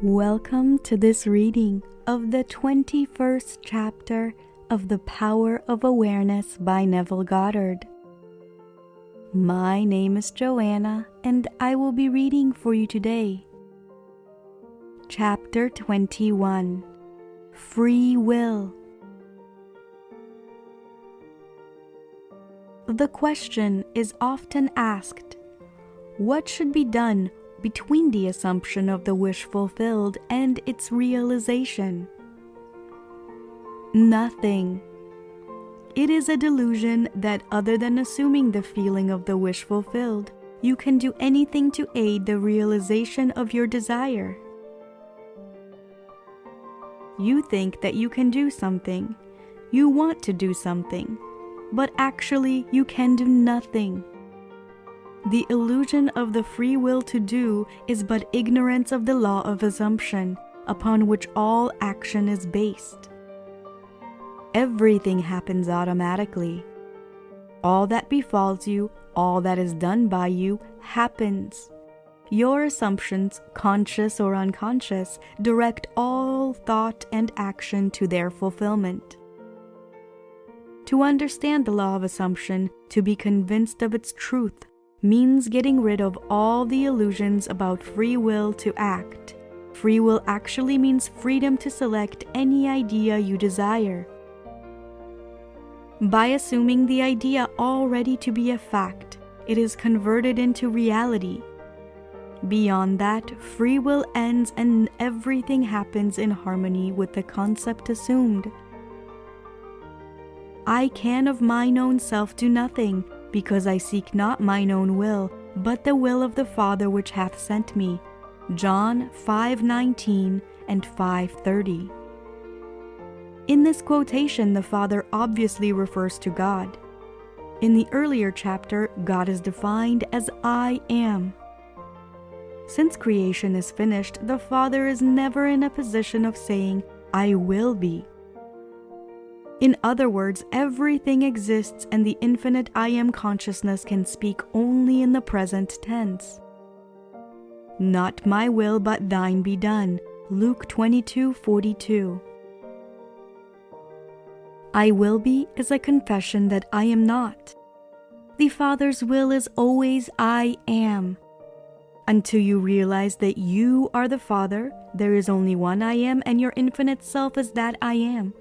Welcome to this reading of the 21st chapter of The Power of Awareness by Neville Goddard. My name is Joanna, and I will be reading for you today. Chapter 21, Free Will. The question is often asked, what should be done between the assumption of the wish fulfilled and its realization? Nothing. It is a delusion that other than assuming the feeling of the wish fulfilled, you can do anything to aid the realization of your desire. You think that you can do something, you want to do something, but actually you can do nothing. The illusion of the free will to do is but ignorance of the law of assumption, upon which all action is based. Everything happens automatically. All that befalls you, all that is done by you, happens. Your assumptions, conscious or unconscious, direct all thought and action to their fulfillment. To understand the law of assumption, to be convinced of its truth, means getting rid of all the illusions about free will to act. Free will actually means freedom to select any idea you desire. By assuming the idea already to be a fact, it is converted into reality. Beyond that, free will ends and everything happens in harmony with the concept assumed. I can of mine own self do nothing, because I seek not mine own will, but the will of the Father which hath sent me. John 5:19 and 5:30. In this quotation, the Father obviously refers to God. In the earlier chapter, God is defined as I am. Since creation is finished, the Father is never in a position of saying, I will be. In other words, everything exists and the infinite I Am consciousness can speak only in the present tense. Not my will but thine be done. Luke 22:42. I will be is a confession that I am not. The Father's will is always I am. Until you realize that you are the Father, there is only one I am and your infinite self is that I am.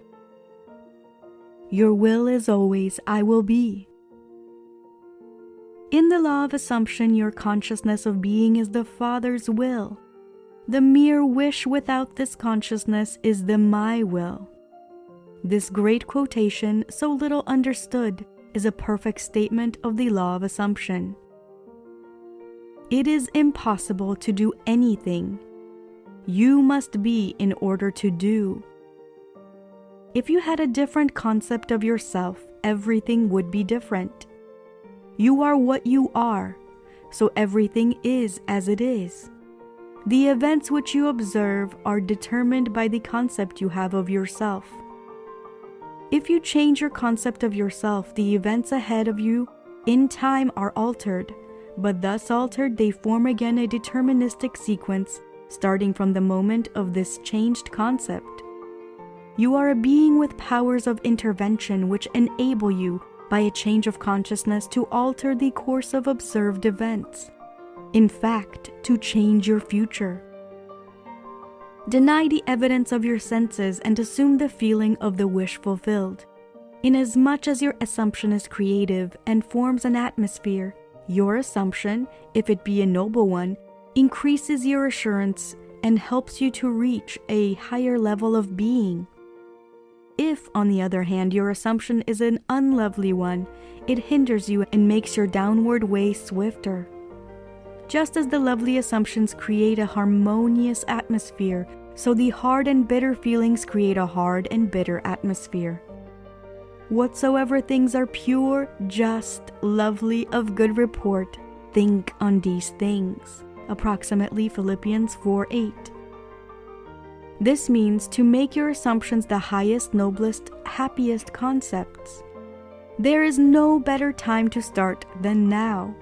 Your will is always I will be. In the law of assumption, your consciousness of being is the Father's will. The mere wish without this consciousness is the my will. This great quotation, so little understood, is a perfect statement of the law of assumption. It is impossible to do anything. You must be in order to do. If you had a different concept of yourself, everything would be different. You are what you are, so everything is as it is. The events which you observe are determined by the concept you have of yourself. If you change your concept of yourself, the events ahead of you in time are altered, but thus altered they form again a deterministic sequence starting from the moment of this changed concept. You are a being with powers of intervention which enable you, by a change of consciousness, to alter the course of observed events. In fact, to change your future. Deny the evidence of your senses and assume the feeling of the wish fulfilled. Inasmuch as your assumption is creative and forms an atmosphere, your assumption, if it be a noble one, increases your assurance and helps you to reach a higher level of being. If, on the other hand, your assumption is an unlovely one, it hinders you and makes your downward way swifter. Just as the lovely assumptions create a harmonious atmosphere, so the hard and bitter feelings create a hard and bitter atmosphere. Whatsoever things are pure, just, lovely, of good report, think on these things. Approximately Philippians 4:8. This means to make your assumptions the highest, noblest, happiest concepts. There is no better time to start than now.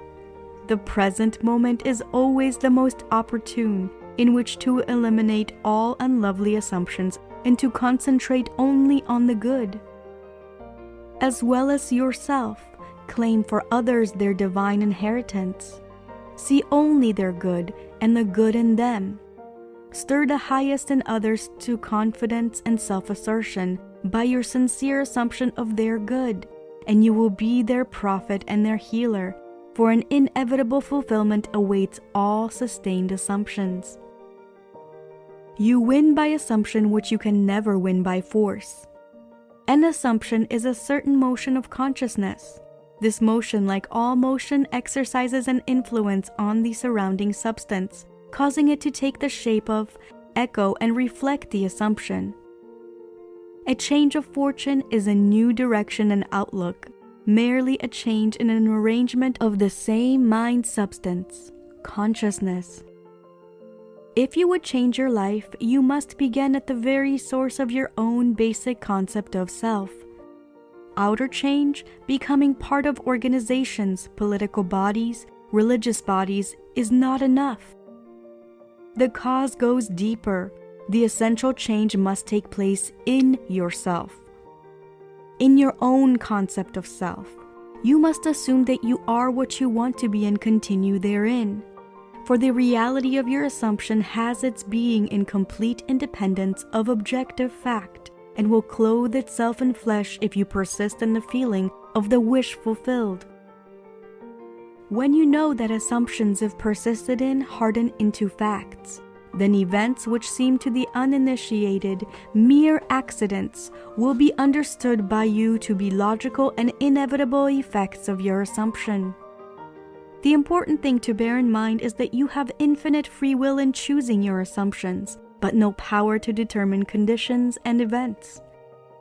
The present moment is always the most opportune, in which to eliminate all unlovely assumptions and to concentrate only on the good. As well as yourself, claim for others their divine inheritance. See only their good and the good in them. Stir the highest in others to confidence and self-assertion by your sincere assumption of their good, and you will be their prophet and their healer, for an inevitable fulfillment awaits all sustained assumptions. You win by assumption which you can never win by force. An assumption is a certain motion of consciousness. This motion, like all motion, exercises an influence on the surrounding substance, causing it to take the shape of, echo, and reflect the assumption. A change of fortune is a new direction and outlook, merely a change in an arrangement of the same mind substance, consciousness. If you would change your life, you must begin at the very source of your own basic concept of self. Outer change, becoming part of organizations, political bodies, religious bodies, is not enough. The cause goes deeper. The essential change must take place in yourself. In your own concept of self, you must assume that you are what you want to be and continue therein. For the reality of your assumption has its being in complete independence of objective fact, and will clothe itself in flesh if you persist in the feeling of the wish fulfilled. When you know that assumptions, if persisted in, harden into facts, then events which seem to the uninitiated mere accidents will be understood by you to be logical and inevitable effects of your assumption. The important thing to bear in mind is that you have infinite free will in choosing your assumptions, but no power to determine conditions and events.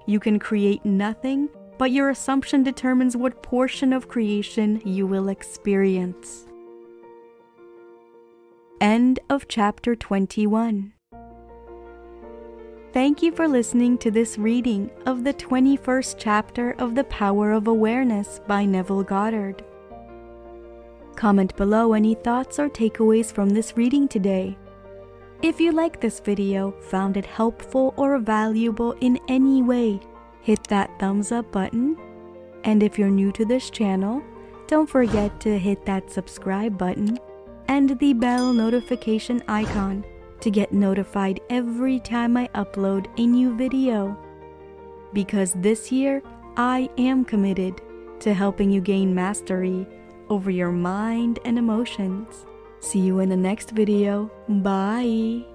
You can create nothing, but your assumption determines what portion of creation you will experience. End of chapter 21. Thank you for listening to this reading of the 21st chapter of The Power of Awareness by Neville Goddard. Comment below any thoughts or takeaways from this reading today. If you liked this video, found it helpful or valuable in any way, hit that thumbs up button. And if you're new to this channel, don't forget to hit that subscribe button and the bell notification icon to get notified every time I upload a new video. Because this year, I am committed to helping you gain mastery over your mind and emotions. See you in the next video. Bye!